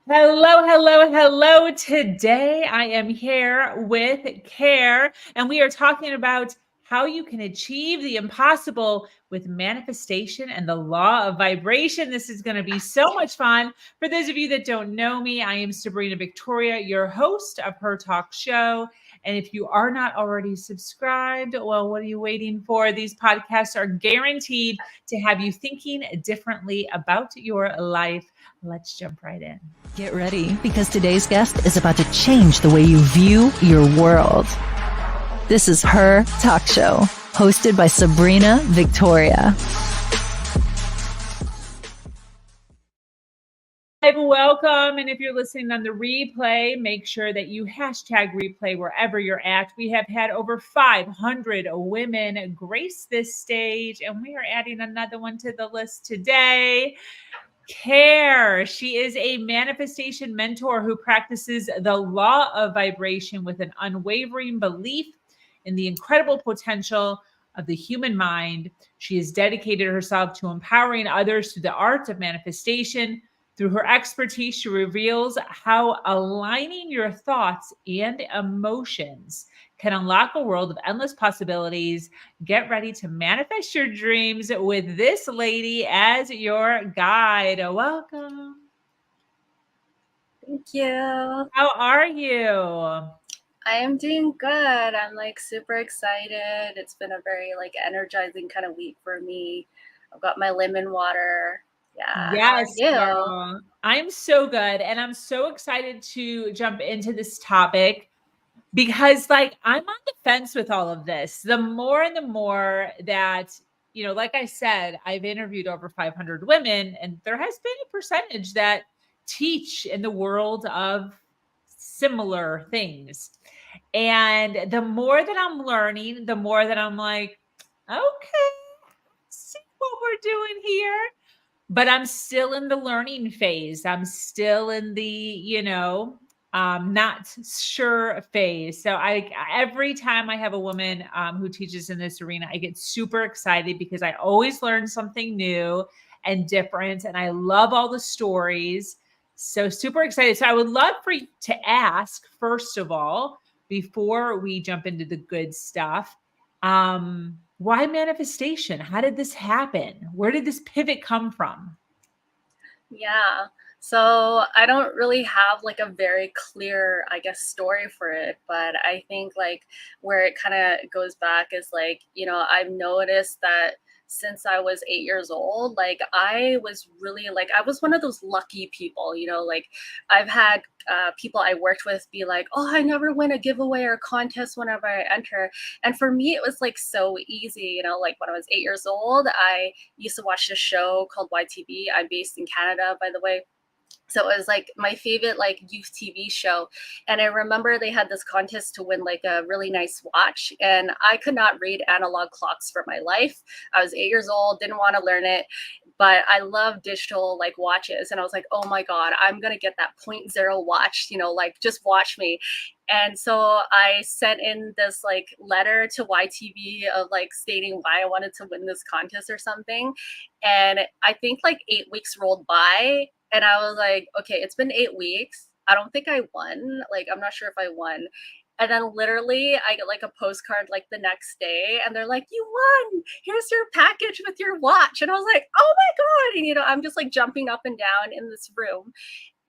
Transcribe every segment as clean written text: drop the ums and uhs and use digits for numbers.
Hello, hello, hello. Today I am here with Kare, and we are talking about how you can achieve the impossible with manifestation and the law of vibration. This is going to be so much fun. For those of you that don't know me, I am Sabrina Victoria, your host of her talk show. And if you are not already subscribed, well, what are you waiting for? These podcasts are guaranteed to have you thinking differently about your life. Let's jump right in. Get ready, because today's guest is about to change the way you view your world. This is Her Talk Show, hosted by Sabrina Victoria. Welcome. And if you're listening on the replay, make sure that you hashtag replay wherever you're at. We have had over 500 women grace this stage, and we are adding another one to the list today. Kare. She is a manifestation mentor who practices the law of vibration with an unwavering belief in the incredible potential of the human mind. She has dedicated herself to empowering others through the art of manifestation. Through her expertise, she reveals how aligning your thoughts and emotions can unlock a world of endless possibilities. Get ready to manifest your dreams with this lady as your guide. Welcome. Thank you. How are you? I am doing good. I'm super excited. It's been a very energizing kind of week for me. I've got my lemon water. Yeah. Yes, How are you? girl. I'm so good. And I'm so excited to jump into this topic because I'm on the fence with all of this. The more and the more that, like I said, I've interviewed over 500 women, and there has been a percentage that teach in the world of similar things. And the more that I'm learning, the more that I'm like, okay, see what we're doing here. But I'm still in the learning phase. I'm still in the, not sure phase. So every time I have a woman who teaches in this arena, I get super excited because I always learn something new and different. And I love all the stories. So super excited. So I would love for you to ask, first of all, before we jump into the good stuff, why manifestation? How did this happen? Where did this pivot come from? Yeah. So I don't really have a very clear, I guess, story for it, but I think where it kind of goes back is I've noticed that since I was 8 years old, I was really I was one of those lucky people, I've had people I worked with be like, oh, I never win a giveaway or contest whenever I enter. And for me, it was so easy, when I was 8 years old, I used to watch this show called YTV. I'm based in Canada, by the way. So it was my favorite youth TV show. And I remember they had this contest to win a really nice watch. And I could not read analog clocks for my life. I was 8 years old, didn't want to learn it, but I love digital watches. And I was like, oh my God, I'm going to get that .0 watch, just watch me. And so I sent in this letter to YTV of stating why I wanted to win this contest or something. And I think 8 weeks rolled by. And I was like, okay, it's been 8 weeks. I don't think I won. I'm not sure if I won. And then literally I get a postcard the next day, and they're like, you won. Here's your package with your watch. And I was like, oh my God. And, I'm just jumping up and down in this room.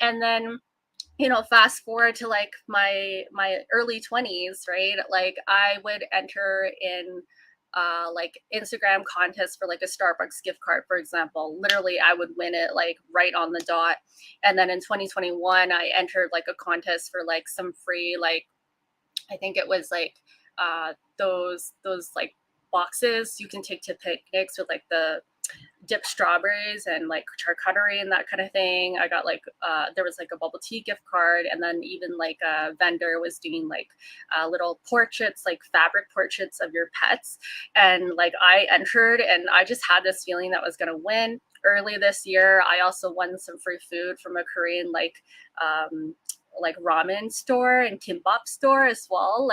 And then, fast forward to my early 20s, right? I would enter in Instagram contests for a Starbucks gift card, for example. Literally, I would win it right on the dot. And then in 2021, I entered a contest for some free I think it was those boxes you can take to picnics with the dipped strawberries and charcuterie and that kind of thing. I got there was a bubble tea gift card, and then even a vendor was doing little portraits, fabric portraits of your pets. And I entered, and I just had this feeling that I was going to win. Early this year, I also won some free food from a Korean ramen store and kimbap store as well.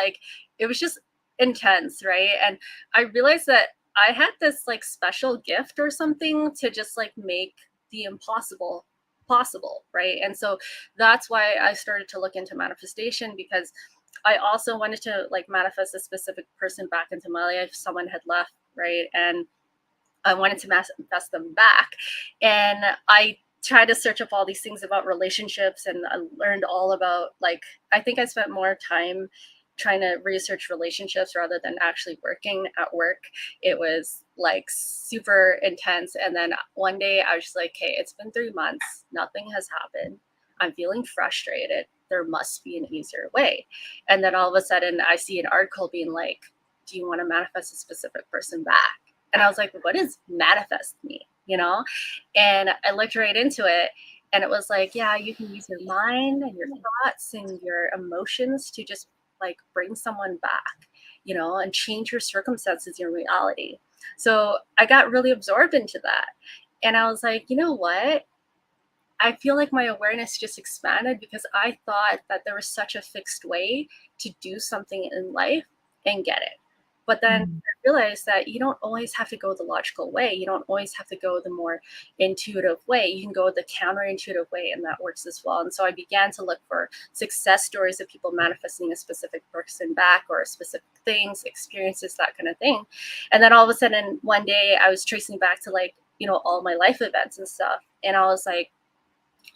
It was just intense, right? And I realized that I had this special gift or something to just make the impossible possible, right? And so that's why I started to look into manifestation, because I also wanted to like manifest a specific person back into my life. Someone had left, right? And I wanted to manifest them back. And I tried to search up all these things about relationships, and I learned all about, like, I think I spent more time trying to research relationships rather than actually working at work. It was like super intense. And then one day I was just like, hey, it's been 3 months, nothing has happened. I'm feeling frustrated. There must be an easier way. And then all of a sudden I see an article being like, do you want to manifest a specific person back? And I was like, what does manifest mean? You know? And I looked right into it, and it was like, yeah, you can use your mind and your thoughts and your emotions to just like bring someone back, you know, and change your circumstances, your reality. So I got really absorbed into that. And I was like, you know what? I feel like my awareness just expanded, because I thought that there was such a fixed way to do something in life and get it. But then Mm. I realized that you don't always have to go the logical way. You don't always have to go the more intuitive way. You can go the counterintuitive way, and that works as well. And so I began to look for success stories of people manifesting a specific person back, or specific things, experiences, that kind of thing. And then all of a sudden, one day I was tracing back to, like, you know, all my life events and stuff. And I was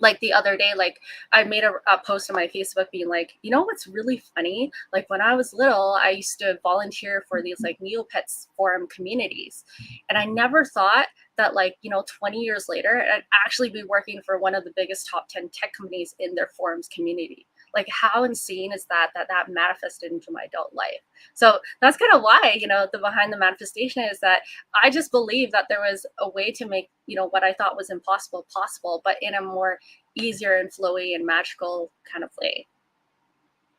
like the other day, like I made a post on my Facebook being like, you know what's really funny? Like when I was little, I used to volunteer for these like Neopets forum communities. And I never thought that, like, you know, 20 years later, I'd actually be working for one of the biggest top 10 tech companies in their forums community. Like, how insane is that, that manifested into my adult life? So that's kind of why, you know, the behind the manifestation is that I just believe that there was a way to make, you know, what I thought was impossible possible, but in a more easier and flowy and magical kind of way.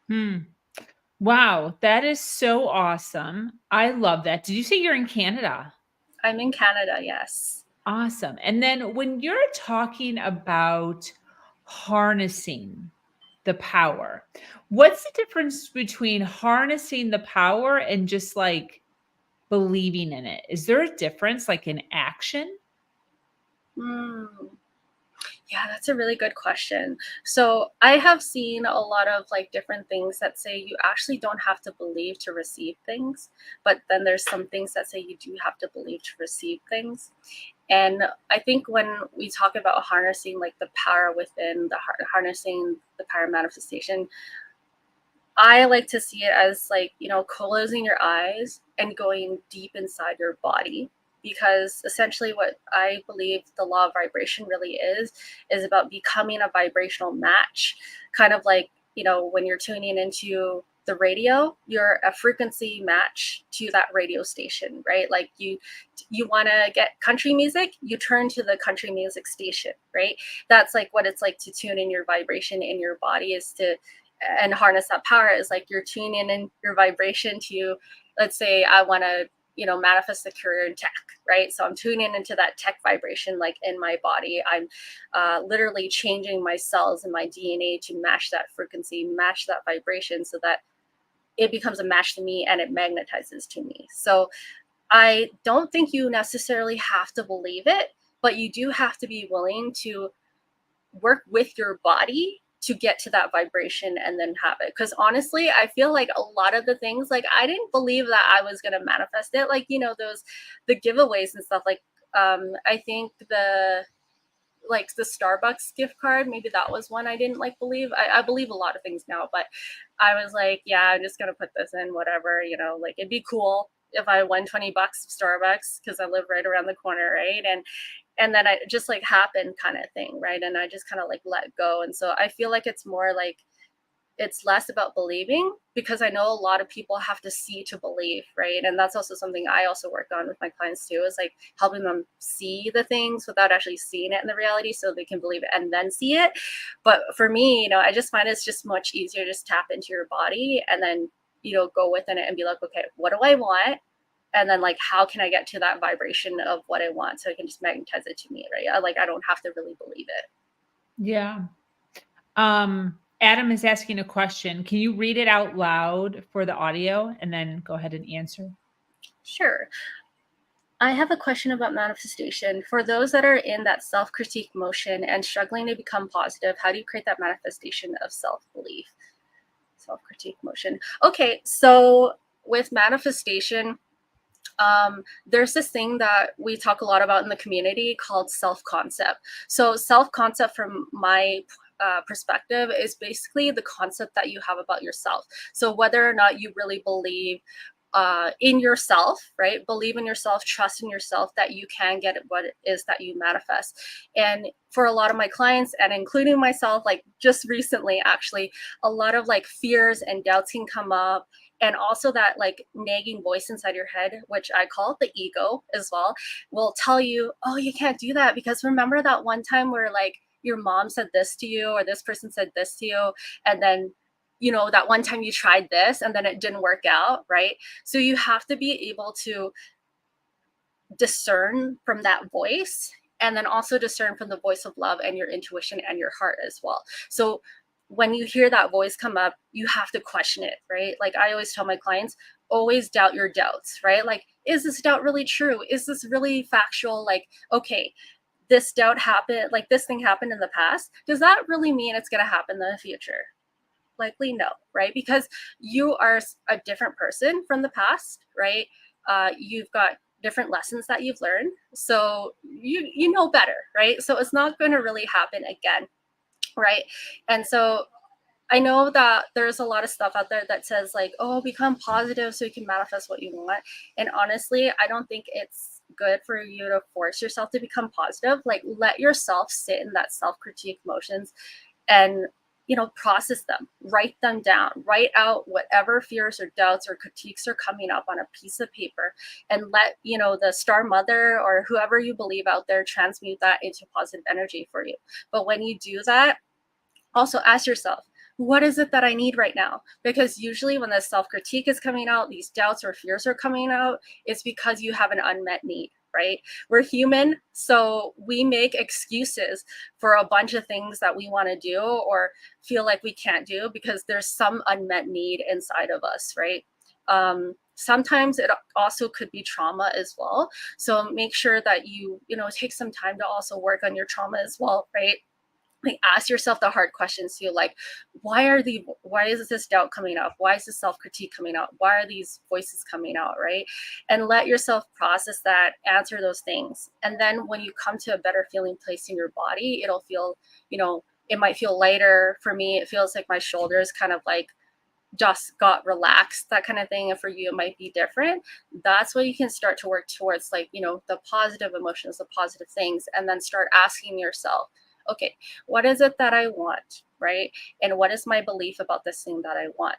Hmm. Wow, that is so awesome. I love that. Did you say you're in Canada? I'm in Canada, yes. Awesome. And then when you're talking about harnessing the power, what's the difference between harnessing the power and just like believing in it? Is there a difference like in action? Mm. Yeah, that's a really good question. So I have seen a lot of like different things that say you actually don't have to believe to receive things, but then there's some things that say you do have to believe to receive things. And I think when we talk about harnessing like the power within harnessing the power manifestation, I like to see it as like, you know, closing your eyes and going deep inside your body. Because essentially, what I believe the law of vibration really is about becoming a vibrational match. Kind of like, you know, when you're tuning into the radio, you're a frequency match to that radio station, right? Like you want to get country music, you turn to the country music station, right? That's like what it's like to tune in your vibration in your body, is to and harness that power, is like you're tuning in your vibration to, let's say I want to, you know, manifest a career in tech, right? So I'm tuning into that tech vibration, like in my body. I'm literally changing my cells and my DNA to match that frequency, match that vibration, so that it becomes a match to me and it magnetizes to me. So I don't think you necessarily have to believe it, but you do have to be willing to work with your body to get to that vibration and then have it. Because honestly, I feel like a lot of the things, like I didn't believe that I was going to manifest it. Like, you know, those the giveaways and stuff. Like I think the Starbucks gift card, maybe that was one I didn't like believe. I believe a lot of things now, but I was like, yeah, I'm just gonna put this in, whatever, you know, like it'd be cool if I won $20 Starbucks, because I live right around the corner, right? And then I just like happened kind of thing, right? And I just kind of like let go. And so I feel like it's more like it's less about believing, because I know a lot of people have to see to believe, right? And that's also something I also work on with my clients too, is like helping them see the things without actually seeing it in the reality, so they can believe it and then see it. But for me, you know, I just find it's just much easier to just tap into your body and then, you know, go within it and be like, okay, what do I want? And then like, how can I get to that vibration of what I want, so I can just magnetize it to me, right? I don't have to really believe it. Yeah. Adam is asking a question. Can you read it out loud for the audio and then go ahead and answer? Sure. I have a question about manifestation. For those that are in that self-critique motion and struggling to become positive, how do you create that manifestation of self-belief? Self-critique motion. Okay, so with manifestation, there's this thing that we talk a lot about in the community called self-concept. So self-concept, from my perspective, is basically the concept that you have about yourself. So whether or not you really believe in yourself, right? Believe in yourself, trust in yourself that you can get what it is that you manifest. And for a lot of my clients, and including myself, like just recently, actually, a lot of like fears and doubts can come up. And also that like nagging voice inside your head, which I call the ego as well, will tell you, oh, you can't do that because remember that one time where like your mom said this to you or this person said this to you, and then that one time you tried this and then it didn't work out, right? So you have to be able to discern from that voice, and then also discern from the voice of love and your intuition and your heart as well. So when you hear that voice come up, you have to question it, right? Like I always tell my clients, always doubt your doubts, right? Like, is this doubt really true? Is this really factual? Like, okay, this doubt happened, like this thing happened in the past. Does that really mean it's going to happen in the future? Likely no, right? Because you are a different person from the past, right? You've got different lessons that you've learned, so you know better, right? So it's not going to really happen again, right? And so I know that there's a lot of stuff out there that says like, oh, become positive so you can manifest what you want. And honestly, I don't think it's good for you to force yourself to become positive. Like let yourself sit in that self-critique motions and process them, write them down, write out whatever fears or doubts or critiques are coming up on a piece of paper, and let the star mother or whoever you believe out there transmute that into positive energy for you. But when you do that, also ask yourself, what is it that I need right now? Because usually when the self-critique is coming out, these doubts or fears are coming out, it's because you have an unmet need, right? We're human, so we make excuses for a bunch of things that we want to do or feel like we can't do because there's some unmet need inside of us, right? Sometimes it also could be trauma as well. So make sure that you take some time to also work on your trauma as well, right? Like ask yourself the hard questions too, like why is this doubt coming up? Why is this self-critique coming out? Why are these voices coming out, right? And let yourself process that, answer those things. And then when you come to a better feeling place in your body, it'll feel, it might feel lighter. For me, it feels like my shoulders kind of like just got relaxed, that kind of thing. And for you, it might be different. That's what you can start to work towards, like, the positive emotions, the positive things, and then start asking yourself, okay, what is it that I want, right? And what is my belief about this thing that I want?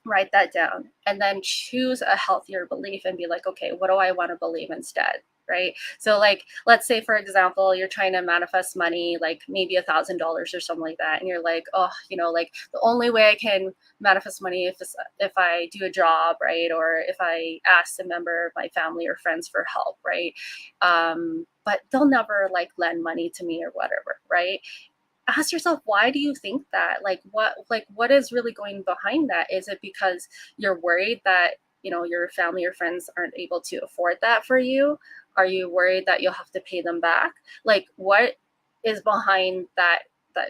Write that down and then choose a healthier belief and be like, okay, what do I want to believe instead? Right? So like, let's say, for example, you're trying to manifest money, like maybe $1,000 or something like that. And you're like, oh, like the only way I can manifest money if I do a job, right? Or if I ask a member of my family or friends for help, right? But they'll never like lend money to me or whatever, right? Ask yourself, why do you think that? What is really going behind that? Is it because you're worried that your family or friends aren't able to afford that for you? Are you worried that you'll have to pay them back? Like, what is behind that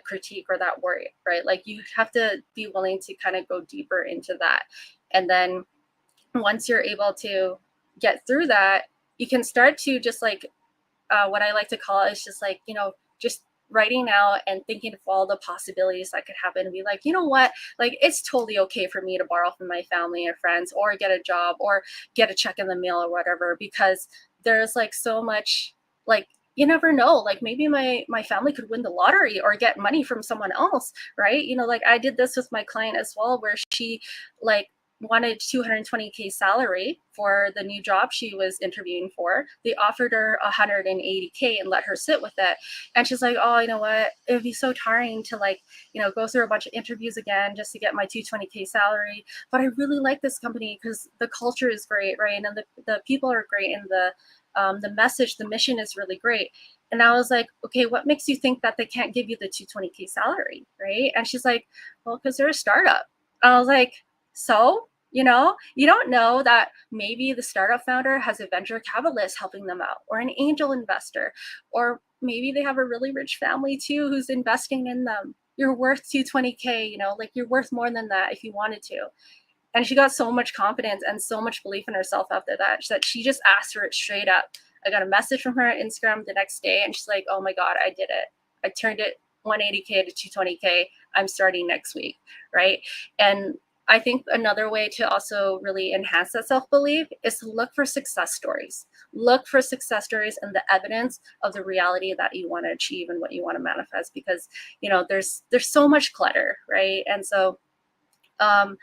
critique or that worry, right? Like, you have to be willing to kind of go deeper into that. And then once you're able to get through that, you can start to just like, what I like to call it is just like, just writing out and thinking of all the possibilities that could happen and be like, you know what, like it's totally okay for me to borrow from my family and friends or get a job or get a check in the mail or whatever, because there's like so much, like, you never know, like maybe my family could win the lottery or get money from someone else, right? Like I did this with my client as well, where she like wanted 220K salary for the new job she was interviewing for. They offered her 180K and let her sit with it. And she's like, oh, you know what? It would be so tiring to like, go through a bunch of interviews again just to get my 220K salary. But I really like this company because the culture is great, right? And the people are great, and the message, the mission is really great. And I was like, okay, what makes you think that they can't give you the 220K salary, right? And she's like, well, because they're a startup. I was like, so You know, you don't know that maybe the startup founder has a venture capitalist helping them out, or an angel investor, or maybe they have a really rich family too who's investing in them. You're worth 220K, you know, like you're worth more than that if you wanted to. And she got so much confidence and so much belief in herself after that she just asked for it straight up. I got a message from her on Instagram the next day, and she's like, "Oh my God, I did it. I turned it 180K to 220K. I'm starting next week." Right. And I think another way to also really enhance that self belief is to look for success stories. Look for success stories and the evidence of the reality that you want to achieve and what you want to manifest, because you know there's so much clutter, right? And so um,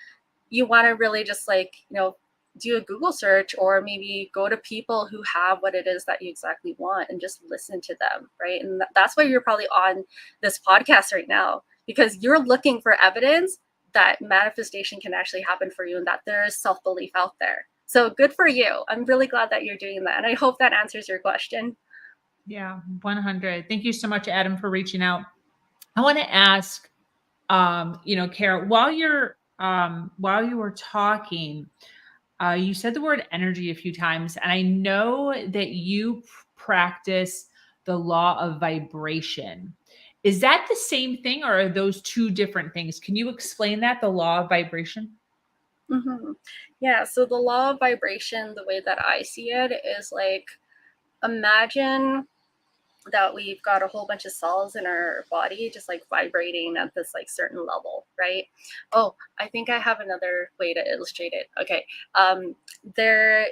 you want to really just like, you know, do a Google search, or maybe go to people who have what it is that you exactly want and just listen to them, right? And that's why you're probably on this podcast right now, because you're looking for evidence that manifestation can actually happen for you and that there is self-belief out there. So good for you. I'm really glad that you're doing that. And I hope that answers your question. Yeah, 100. Thank you so much, Adam, for reaching out. I want to ask, Kara, while you were talking, you said the word energy a few times, and I know that you practice the law of vibration. Is that the same thing, or are those two different things? Can you explain that, the law of vibration? Mm-hmm. Yeah, so the law of vibration, the way that I see it is like, imagine that we've got a whole bunch of cells in our body just like vibrating at this like certain level, right? Oh, I think I have another way to illustrate it. Okay. There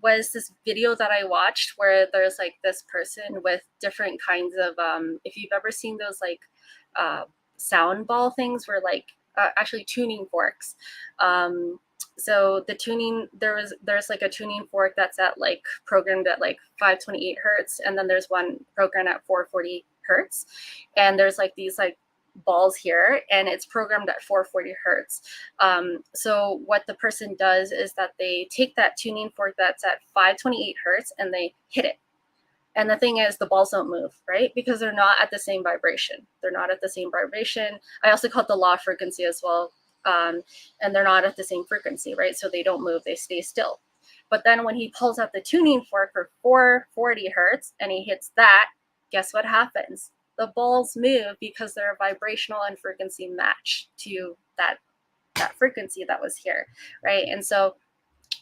was this video that I watched where there's like this person with different kinds of if you've ever seen those like sound ball things, where like actually tuning forks. So the tuning, there's like a tuning fork that's at like programmed at like 528 hertz, and then there's one programmed at 440 hertz, and there's like these like balls here, and it's programmed at 440 hertz. So what the person does is that they take that tuning fork that's at 528 hertz and they hit it. And the thing is, the balls don't move, right? Because they're not at the same vibration. They're not at the same vibration. I also call it the law of frequency as well. And they're not at the same frequency, right? So they don't move, they stay still. But then when he pulls out the tuning fork for 440 hertz and he hits that, guess what happens? The balls move because they're a vibrational and frequency match to that frequency that was here, right? And so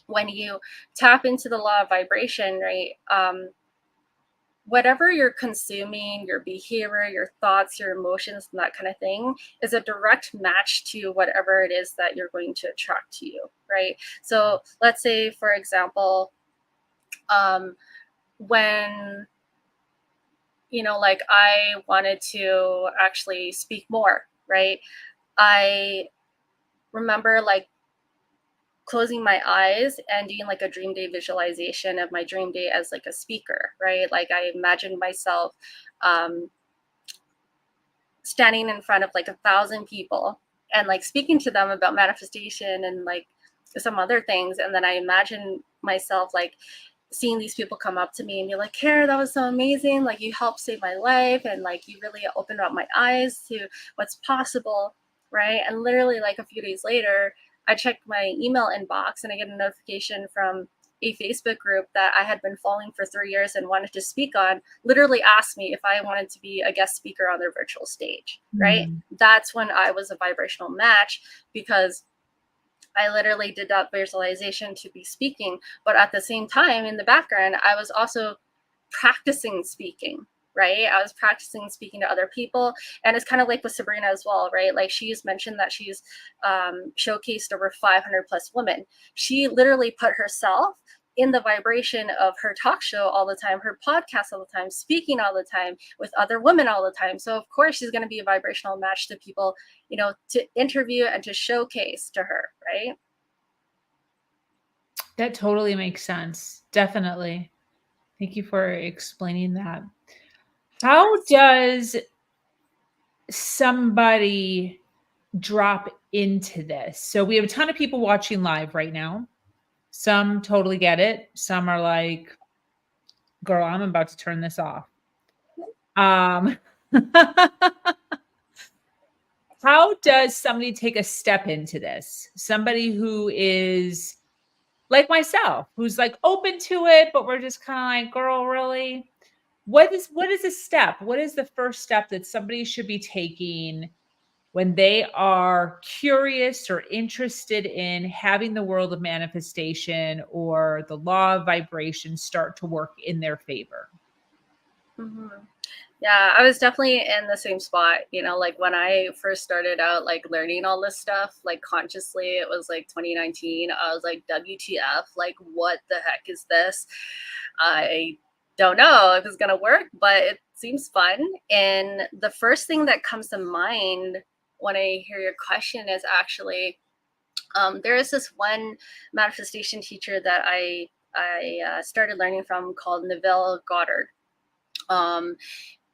when you tap into the law of vibration, right, whatever you're consuming, your behavior, your thoughts, your emotions, and that kind of thing is a direct match to whatever it is that you're going to attract to you, right? So let's say, for example, when, you know, like I wanted to actually speak more, right? I remember like closing my eyes and doing like a dream day visualization of my dream day as like a speaker, right? Like I imagined myself standing in front of like 1,000 people and like speaking to them about manifestation and like some other things. And then I imagine myself like seeing these people come up to me and be like, Kara, that was so amazing. Like you helped save my life. And like you really opened up my eyes to what's possible. Right. And literally like a few days later, I checked my email inbox and I get a notification from a Facebook group that I had been following for 3 years and wanted to speak on, literally asked me if I wanted to be a guest speaker on their virtual stage, right? That's when I was a vibrational match, because I literally did that visualization to be speaking. But at the same time, in the background, I was also practicing speaking, right? I was practicing speaking to other people. And it's kind of like with Sabrina as well, right? Like she's mentioned that she's showcased over 500 plus women. She literally put herself in the vibration of her talk show all the time, her podcast all the time, speaking all the time with other women all the time. So of course she's going to be a vibrational match to people, you know, to interview and to showcase to her, right? That totally makes sense. Definitely. Thank you for explaining that. How does somebody drop into this? So we have a ton of people watching live right now. Some totally get it. Some are like, girl, I'm about to turn this off. How does somebody take a step into this? Somebody who is like myself, who's like open to it, but we're just kind of like, girl, really? What is a step? What is the first step that somebody should be taking when they are curious or interested in having the world of manifestation or the law of vibration start to work in their favor? Mhm. Yeah, I was definitely in the same spot, like when I first started out like learning all this stuff, like consciously, it was like 2019. I was like, WTF, like what the heck is this? I don't know if it's gonna work, but it seems fun. And the first thing that comes to mind when I hear your question is actually there is this one manifestation teacher that I started learning from called Neville Goddard. Um,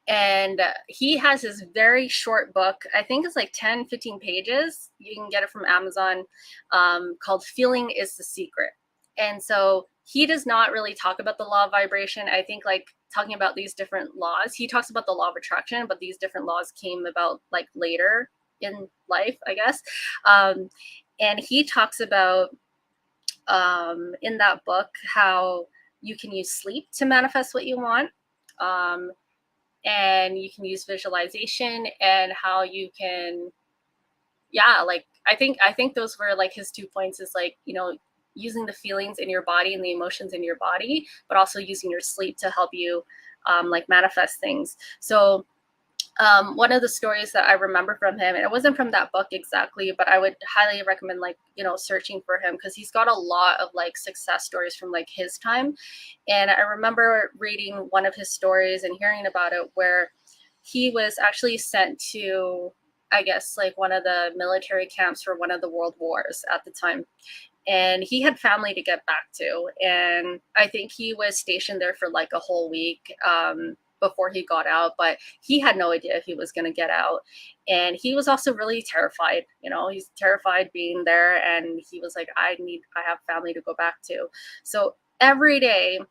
and he has this very short book. I think it's like 10, 15 pages. You can get it from Amazon, called Feeling is the Secret. And so he does not really talk about the law of vibration. I think like talking about these different laws, he talks about the law of attraction, but these different laws came about like later in life, I guess. And he talks about in that book how you can use sleep to manifest what you want. Um, and you can use visualization, and how you can, yeah, like I think those were like his 2 points, is like, using the feelings in your body and the emotions in your body, but also using your sleep to help you like manifest things. So one of the stories that I remember from him, and it wasn't from that book exactly, but I would highly recommend like, searching for him, because he's got a lot of like success stories from like his time. And I remember reading one of his stories and hearing about it, where he was actually sent to, I guess, like one of the military camps for one of the world wars at the time. And he had family to get back to. And I think he was stationed there for like a whole week. Before he got out, but he had no idea if he was going to get out. And he was also really terrified. He's terrified being there, and he was like, I have family to go back to. So every day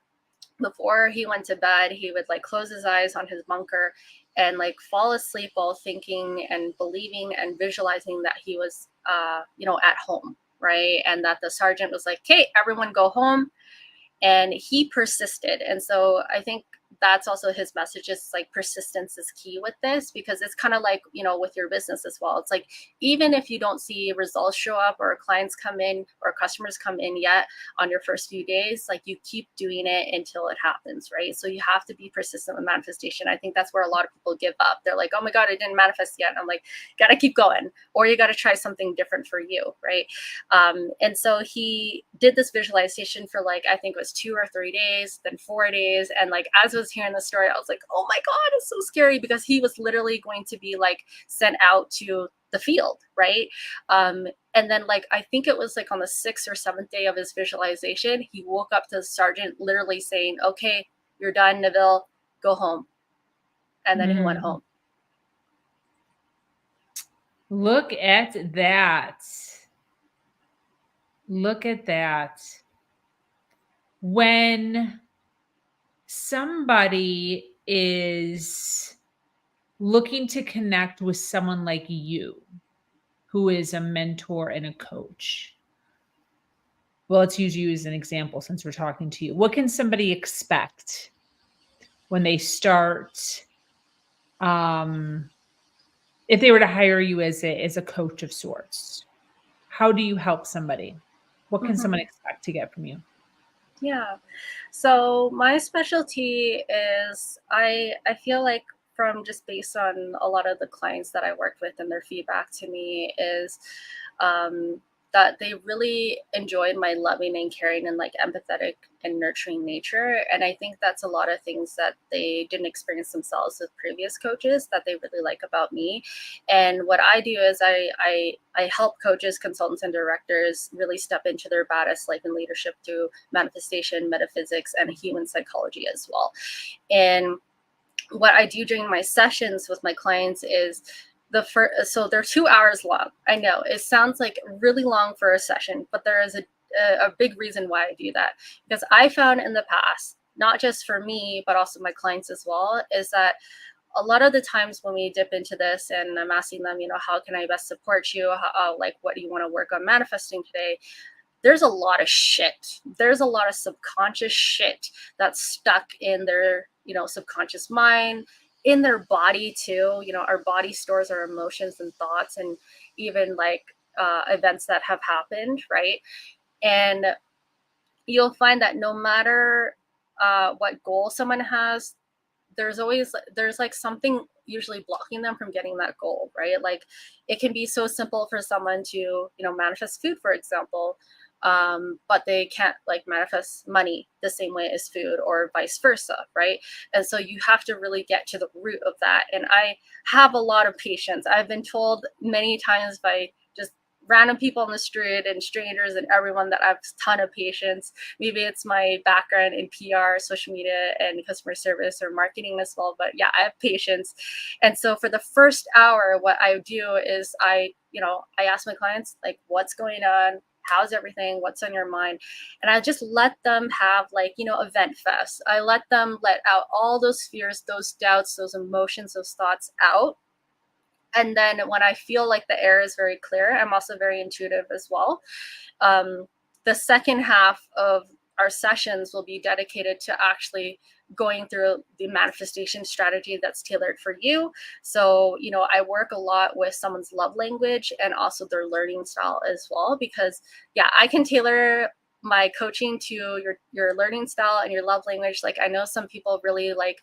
before he went to bed, he would like close his eyes on his bunker and like fall asleep while thinking and believing and visualizing that he was at home, right? And that the sergeant was like, "Okay, everyone go home." And he persisted. And so I think that's also his message, is like persistence is key with this, because it's kind of like, with your business as well. It's like, even if you don't see results show up, or clients come in or customers come in yet on your first few days, like you keep doing it until it happens, right? So you have to be persistent with manifestation. I think that's where a lot of people give up. They're like, oh my God, it didn't manifest yet. And I'm like, gotta keep going, or you gotta try something different for you, right? And so he did this visualization for like, I think it was 2 or 3 days, then 4 days. And like, as I was hearing the story, I was like, oh my God, it's so scary, because he was literally going to be like sent out to the field, right? And then like, I think it was like on the 6th or 7th day of his visualization, he woke up to the sergeant literally saying, okay, you're done, Neville, go home. And then he went home. Look at that. Look at that. When somebody is looking to connect with someone like you, who is a mentor and a coach, well, let's use you as an example since we're talking to you. What can somebody expect when they start, if they were to hire you as a coach of sorts? How do you help somebody? What can someone expect to get from you? Yeah. So my specialty is, I feel like, from just based on a lot of the clients that I worked with and their feedback to me, is that they really enjoyed my loving and caring and like empathetic and nurturing nature. And I think that's a lot of things that they didn't experience themselves with previous coaches that they really like about me. And what I do is I help coaches, consultants, and directors really step into their baddest life and leadership through manifestation, metaphysics, and human psychology as well. And what I do during my sessions with my clients is so they're 2 hours long. I know it sounds like really long for a session, but there is a big reason why I do that. Because I found in the past, not just for me, but also my clients as well, is that a lot of the times when we dip into this and I'm asking them, how can I best support you? Like, what do you want to work on manifesting today? There's a lot of shit. There's a lot of subconscious shit that's stuck in their, subconscious mind, in their body too. Our body stores our emotions and thoughts and even like events that have happened, right? And you'll find that no matter what goal someone has, there's like something usually blocking them from getting that goal, right? Like it can be so simple for someone to manifest food, for example, but they can't like manifest money the same way as food, or vice versa, right? And so you have to really get to the root of that. And I have a lot of patience. I've been told many times by just random people on the street and strangers and everyone that I have a ton of patience. Maybe it's my background in PR, social media, and customer service or marketing as well. But yeah, I have patience. And so for the first hour, what I do is I ask my clients, like, what's going on? How's everything? What's on your mind? And I just let them have like, event fest. I let them let out all those fears, those doubts, those emotions, those thoughts out. And then when I feel like the air is very clear, I'm also very intuitive as well. The second half of our sessions will be dedicated to actually going through the manifestation strategy that's tailored for you. So, I work a lot with someone's love language and also their learning style as well, because yeah, I can tailor my coaching to your learning style and your love language. Like I know some people really like,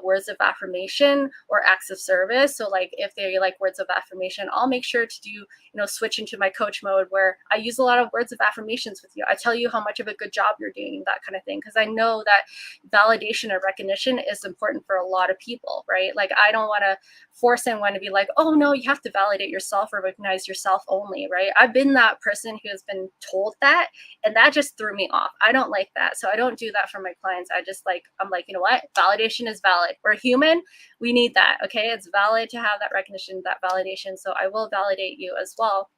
words of affirmation or acts of service. So like if they like words of affirmation, I'll make sure to do, switch into my coach mode where I use a lot of words of affirmations with you. I tell you how much of a good job you're doing, that kind of thing. Because I know that validation and recognition is important for a lot of people, right? Like I don't want to force anyone to be like, oh no, you have to validate yourself or recognize yourself only, right? I've been that person who has been told that, and that just threw me off. I don't like that. So I don't do that for my clients. I'm like, you know what? Validation is valid. We're human. We need that. Okay. It's valid to have that recognition, that validation. So I will validate you as well.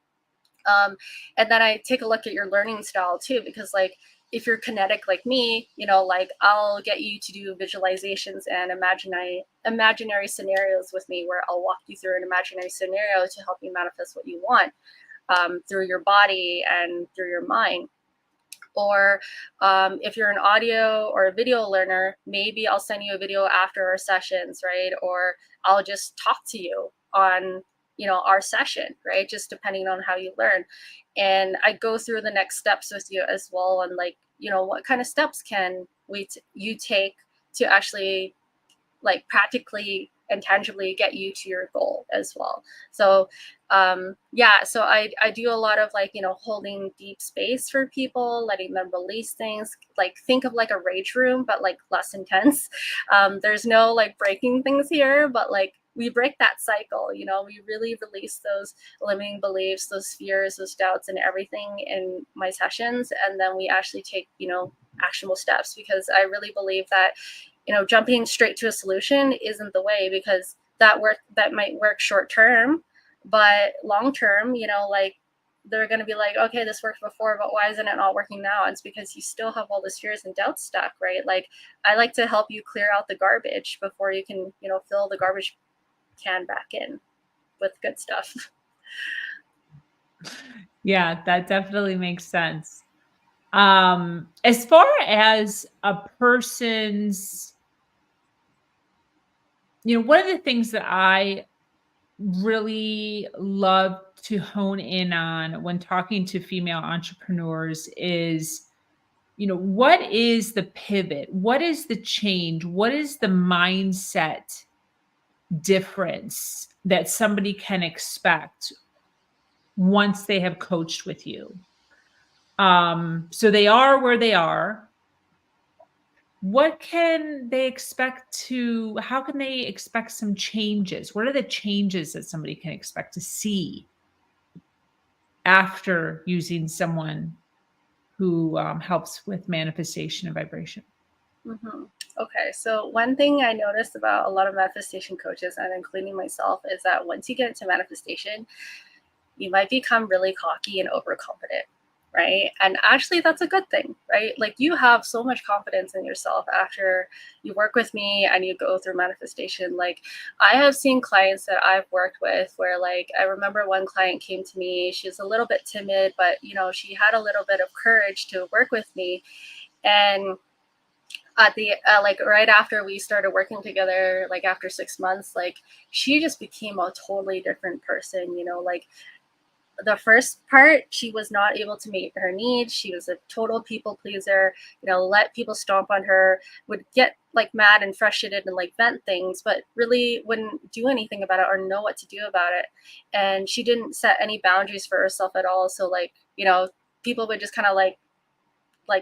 And then I take a look at your learning style too, because like, if you're kinetic like me, like I'll get you to do visualizations and imaginary scenarios with me, where I'll walk you through an imaginary scenario to help you manifest what you want through your body and through your mind. Or if you're an audio or a video learner, maybe I'll send you a video after our sessions, right? Or I'll just talk to you on, our session, right? Just depending on how you learn. And I go through the next steps with you as well. And like, what kind of steps can you take to actually like practically and tangibly get you to your goal as well. So so I do a lot of like, holding deep space for people, letting them release things. Like think of like a rage room, but like less intense. There's no like breaking things here, but like we break that cycle, we really release those limiting beliefs, those fears, those doubts and everything in my sessions. And then we actually take, actionable steps, because I really believe that jumping straight to a solution isn't the way, because that might work short term, but long term, like they're going to be like, okay, this worked before, but why isn't it not working now? And it's because you still have all those fears and doubts stuck, right? Like I like to help you clear out the garbage before you can, fill the garbage can back in with good stuff. Yeah, that definitely makes sense. As far as a person's, one of the things that I really love to hone in on when talking to female entrepreneurs is, what is the pivot? What is the change? What is the mindset difference that somebody can expect once they have coached with you? So they are where they are. What can they expect how can they expect some changes? What are the changes that somebody can expect to see after using someone who helps with manifestation and vibration? Mm-hmm. Okay, so one thing I noticed about a lot of manifestation coaches, and including myself, is that once you get into manifestation, you might become really cocky and overconfident. right? And actually, that's a good thing, right? Like you have so much confidence in yourself after you work with me and you go through manifestation. Like I have seen clients that I've worked with where, like, I remember one client came to me, she was a little bit timid, but you know, she had a little bit of courage to work with me. And at the like right after we started working together, like after 6 months, like she just became a totally different person, you know. Like the first part, she was not able to meet her needs. She was a total people pleaser, you know, let people stomp on her, would get like mad and frustrated and like vent things, but really wouldn't do anything about it or know what to do about it. And she didn't set any boundaries for herself at all. So, like, you know, people would just kind of like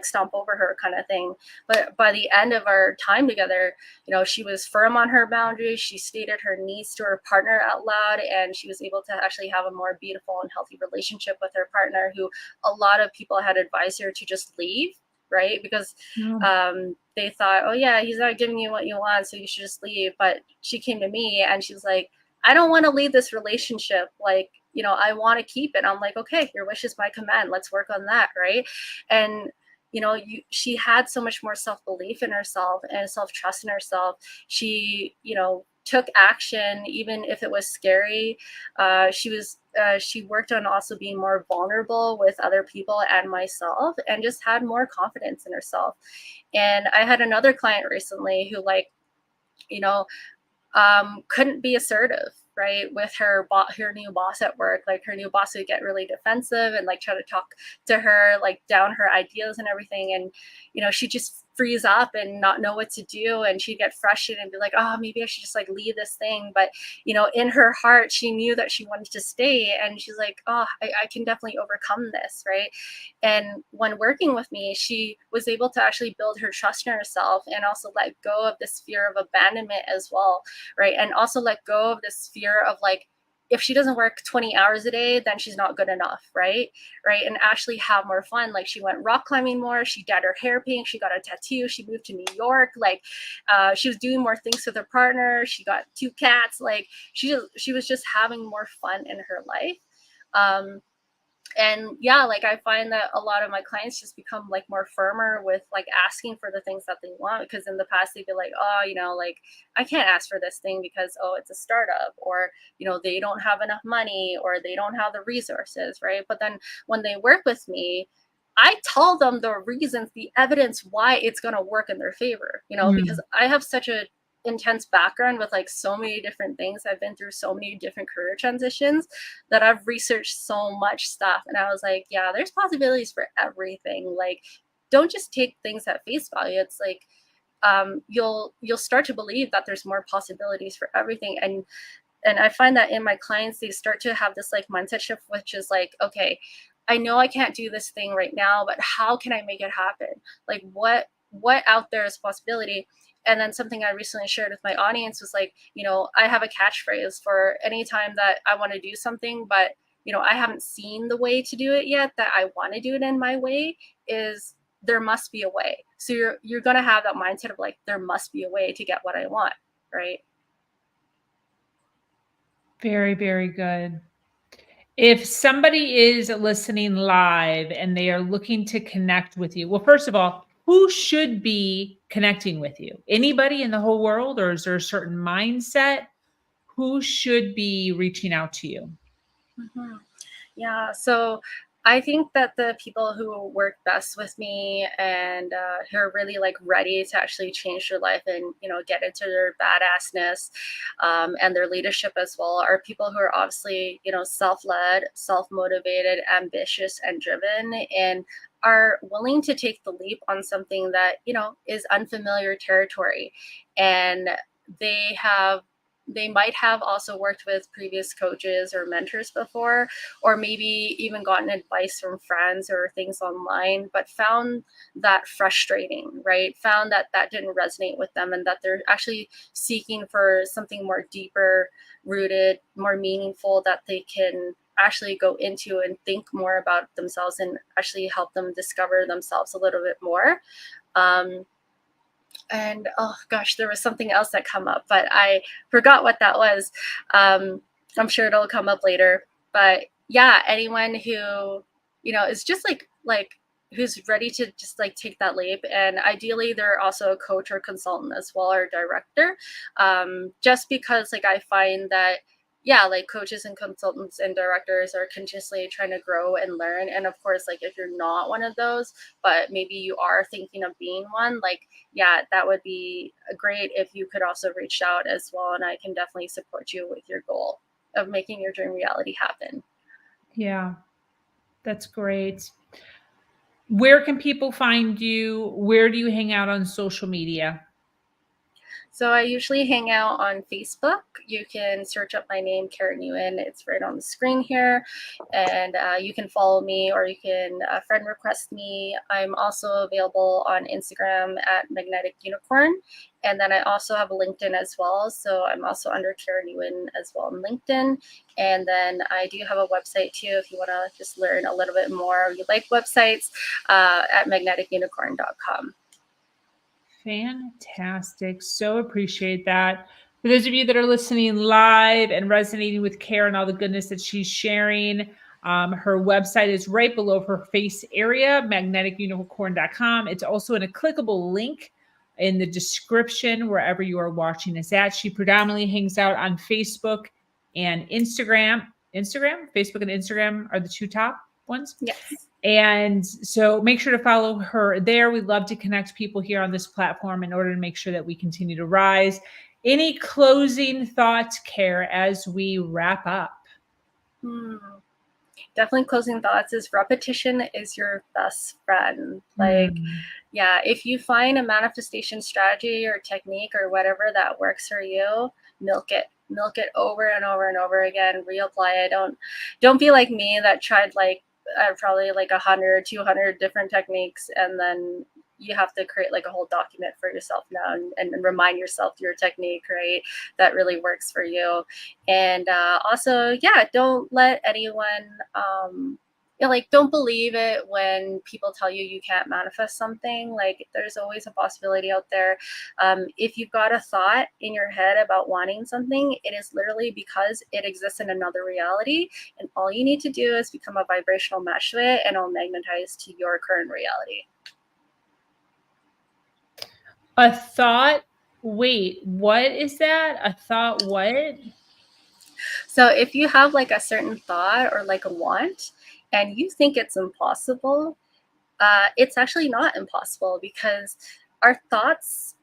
stomp over her kind of thing. But by the end of our time together, you know, she was firm on her boundaries. She stated her needs to her partner out loud, and she was able to actually have a more beautiful and healthy relationship with her partner, who a lot of people had advised her to just leave, right? Because Yeah. they thought, oh yeah, he's not giving you what you want, so you should just leave. But she came to me and she was like, I don't want to leave this relationship. Like, you know, I want to keep it. I'm like, okay, your wish is my command. Let's work on that, right? And you know, she had so much more self-belief in herself and self-trust in herself. She, you know, took action even if it was scary. She worked on also being more vulnerable with other people and myself, and just had more confidence in herself. And I had another client recently who, like, you know, couldn't be assertive, right, with her new boss at work. Like her new boss would get really defensive and like try to talk to her, like down her ideas and everything. And you know, she just freeze up and not know what to do, and she'd get frustrated and be like, oh, maybe I should just like leave this thing. But you know, in her heart, she knew that she wanted to stay, and she's like, oh, I can definitely overcome this, right? And when working with me, she was able to actually build her trust in herself and also let go of this fear of abandonment as well, right? And also let go of this fear of like, if she doesn't work 20 hours a day, then she's not good enough, right? Right. And actually have more fun. Like she went rock climbing more, she dyed her hair pink, she got a tattoo, she moved to New York, like she was doing more things with her partner, she got 2 cats, like she was just having more fun in her life. um, and yeah, like I find that a lot of my clients just become like more firmer with like asking for the things that they want, because in the past they'd be like, oh, you know, like I can't ask for this thing because, oh, it's a startup, or you know, they don't have enough money, or they don't have the resources, right? But then when they work with me, I tell them the reasons, the evidence why it's going to work in their favor, you know, because Mm. I have such a intense background with like so many different things. I've been through so many different career transitions that I've researched so much stuff. And I was like, yeah, there's possibilities for everything. Like, don't just take things at face value. It's like, you'll start to believe that there's more possibilities for everything. And I find that in my clients, they start to have this like mindset shift, which is like, okay, I know I can't do this thing right now, but how can I make it happen? Like what out there is possibility? And then something I recently shared with my audience was like, you know, I have a catchphrase for any time that I want to do something, but you know, I haven't seen the way to do it yet, that I want to do it in my way, is there must be a way. So you're gonna have that mindset of like, there must be a way to get what I want, right? Very, very good. If somebody is listening live and they are looking to connect with you, well, first of all, who should be connecting with you? Anybody in the whole world, or is there a certain mindset? Who should be reaching out to you? Mhm. Yeah, so I think that the people who work best with me and who are really like ready to actually change their life and, you know, get into their badassness, and their leadership as well, are people who are obviously, you know, self-led, self-motivated, ambitious, and driven, and are willing to take the leap on something that, you know, is unfamiliar territory. And they have they might have also worked with previous coaches or mentors before, or maybe even gotten advice from friends or things online, but found that frustrating, right? Found that that didn't resonate with them, and that they're actually seeking for something more deeper rooted, more meaningful, that they can actually go into and think more about themselves and actually help them discover themselves a little bit more. Um, and oh gosh, there was something else that come up, but I forgot what that was. um, I'm sure it'll come up later. But yeah, anyone who, you know, is just like like who's ready to just like take that leap. And ideally they're also a coach or consultant as well, or director. Just because like I find that, yeah, like coaches and consultants and directors are continuously trying to grow and learn. And of course, like if you're not one of those, but maybe you are thinking of being one, like, yeah, that would be great if you could also reach out as well. And I can definitely support you with your goal of making your dream reality happen. Yeah, that's great. Where can people find you? Where do you hang out on social media? So I usually hang out on Facebook. You can search up my name, Kare Nguyen. It's right on the screen here. And you can follow me, or you can friend request me. I'm also available on Instagram at Magnetic Unicorn. And then I also have a LinkedIn as well. So I'm also under Kare Nguyen as well on LinkedIn. And then I do have a website too, if you want to just learn a little bit more, if you like websites, at magneticunicorn.com. Fantastic. So appreciate that. For those of you that are listening live and resonating with Kare and all the goodness that she's sharing, her website is right below her face area, magneticunicorn.com. It's also in a clickable link in the description wherever you are watching this at. She predominantly hangs out on Facebook and Instagram. Facebook and Instagram are the two top ones. Yes. And so make sure to follow her there. We love to connect people here on this platform in order to make sure that we continue to rise. Any closing thoughts, Kare, as we wrap up? Definitely closing thoughts is repetition is your best friend. Like, yeah, if you find a manifestation strategy or technique or whatever that works for you, milk it over and over and over again, reapply it. Don't be like me that tried like probably like 100 200 different techniques, and then you have to create like a whole document for yourself now, and remind yourself your technique, right, that really works for you. And also, yeah, don't let anyone like, don't believe it when people tell you you can't manifest something. Like, there's always a possibility out there. If you've got a thought in your head about wanting something, it is literally because it exists in another reality, and all you need to do is become a vibrational match to it, and it'll magnetize to your current reality. A thought. Wait, what is that? A thought what? So if you have like a certain thought or like a want, and you think it's impossible, it's actually not impossible, because our thoughts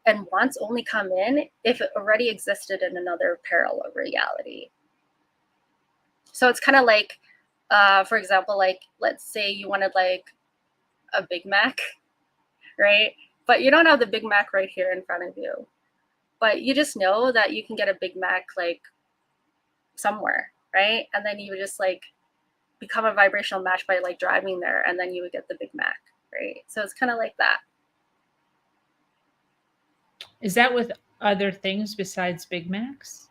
and wants only come in if it already existed in another parallel reality. So it's kind of like, for example, like, let's say you wanted like a Big Mac, right? But you don't have the Big Mac right here in front of you. But you just know that you can get a Big Mac like somewhere, right? And then you would just like become a vibrational match by like driving there, and then you would get the Big Mac, right? So it's kind of like that. Is that with other things besides Big Macs?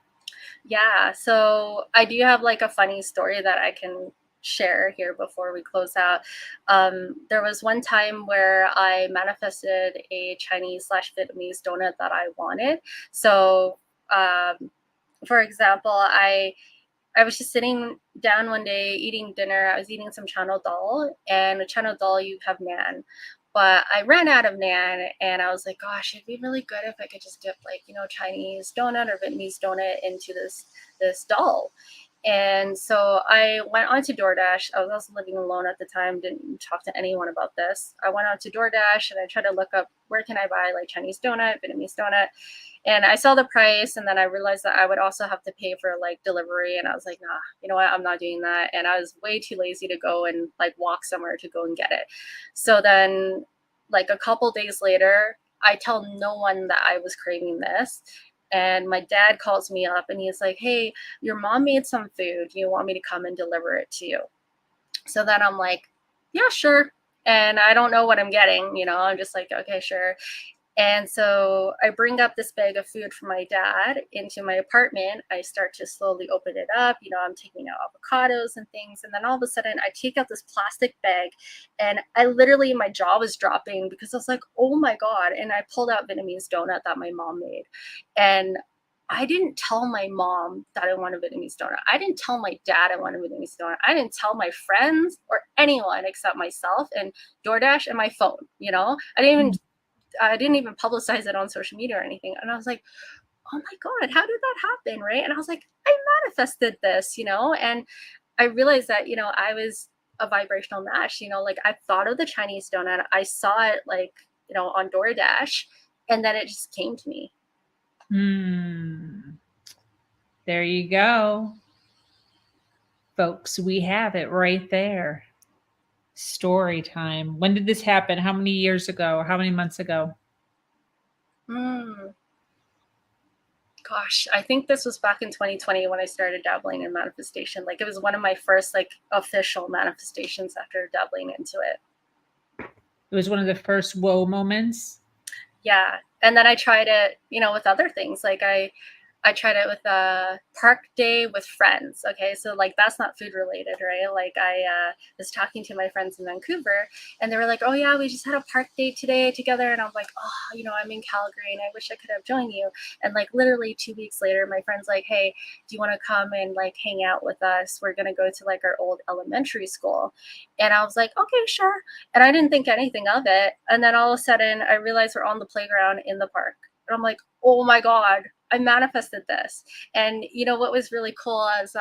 Yeah, so I do have like a funny story that I can share here before we close out. There was one time where I manifested a Chinese/Vietnamese donut that I wanted. So, for example, I was just sitting down one day eating dinner. I was eating some channel dal, and with channel dal you have naan. But I ran out of naan, and I was like, gosh, it'd be really good if I could just dip like, Chinese donut or Vietnamese donut into this dal. And so I went onto DoorDash. I was also living alone at the time, didn't talk to anyone about this. I went onto DoorDash and I tried to look up, where can I buy like Chinese donut, Vietnamese donut. And I saw the price, and then I realized that I would also have to pay for like delivery. And I was like, nah, you know what? I'm not doing that. And I was way too lazy to go and like walk somewhere to go and get it. So then like a couple days later, I tell no one that I was craving this. And my dad calls me up and he's like, hey, your mom made some food. Do you want me to come and deliver it to you? So then I'm like, yeah, sure. And I don't know what I'm getting, I'm just like, okay, sure. And so I bring up this bag of food for my dad into my apartment. I start to slowly open it up. I'm taking out avocados and things. And then all of a sudden I take out this plastic bag, and I literally, my jaw was dropping because I was like, oh my God. And I pulled out Vietnamese donut that my mom made. And I didn't tell my mom that I want a Vietnamese donut. I didn't tell my dad I want a Vietnamese donut. I didn't tell my friends or anyone except myself and DoorDash and my phone, you know? I didn't even publicize it on social media or anything. And I was like, oh my God, how did that happen? Right. And I was like, I manifested this, you know? And I realized that, you know, I was a vibrational match, you know, like I thought of the Chinese donut. I saw it like, you know, on DoorDash, and then it just came to me. There you go. Folks, we have it right there. Story time. When did this happen? How many years ago? How many months ago? Gosh, I think this was back in 2020 when I started dabbling in manifestation. Like it was one of my first like official manifestations after dabbling into it. It was one of the first whoa moments. Yeah. And then I tried it, you know, with other things. Like I tried it with a park day with friends. Okay. So like, that's not food related, right? Like I was talking to my friends in Vancouver and they were like, oh yeah, we just had a park day today together. And I'm like, oh, you know, I'm in Calgary and I wish I could have joined you. And like literally 2 weeks later, my friend's like, hey, do you want to come and like hang out with us? We're going to go to like our old elementary school. And I was like, okay, sure. And I didn't think anything of it. And then all of a sudden I realized we're on the playground in the park. And I'm like, oh my God, I manifested this. And you know what was really cool is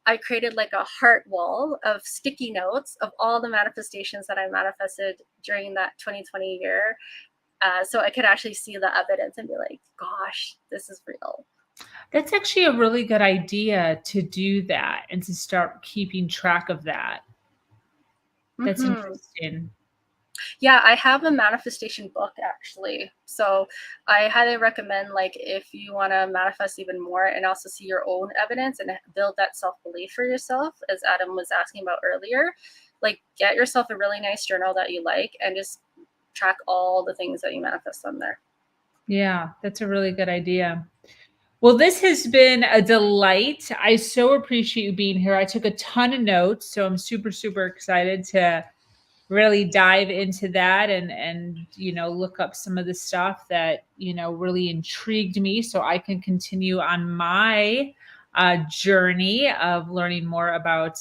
I created like a heart wall of sticky notes of all the manifestations that I manifested during that 2020 year. So I could actually see the evidence and be like, gosh, this is real. That's actually a really good idea to do that and to start keeping track of that. That's interesting. Yeah, I have a manifestation book actually. So I highly recommend like if you want to manifest even more and also see your own evidence and build that self-belief for yourself, as Adam was asking about earlier, like get yourself a really nice journal that you like and just track all the things that you manifest on there. Yeah, that's a really good idea. Well, this has been a delight. I so appreciate you being here. I took a ton of notes, so I'm super, super excited to really dive into that and you know look up some of the stuff that you know really intrigued me so I can continue on my journey of learning more about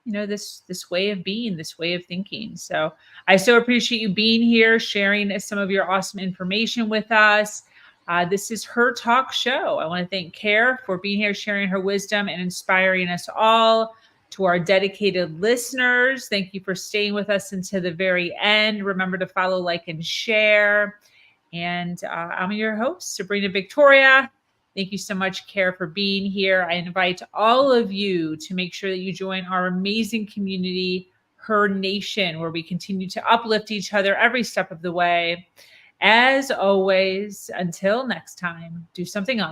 you know this way of being, this way of thinking. So I so appreciate you being here, sharing some of your awesome information with us. This is her talk show. I want to thank Kare for being here, sharing her wisdom and inspiring us all. To our dedicated listeners, thank you for staying with us until the very end. Remember to follow, like, and share. And I'm your host, Sabrina Victoria. Thank you so much, Kare, for being here. I invite all of you to make sure that you join our amazing community, Her Nation, where we continue to uplift each other every step of the way. As always, until next time, do something awesome.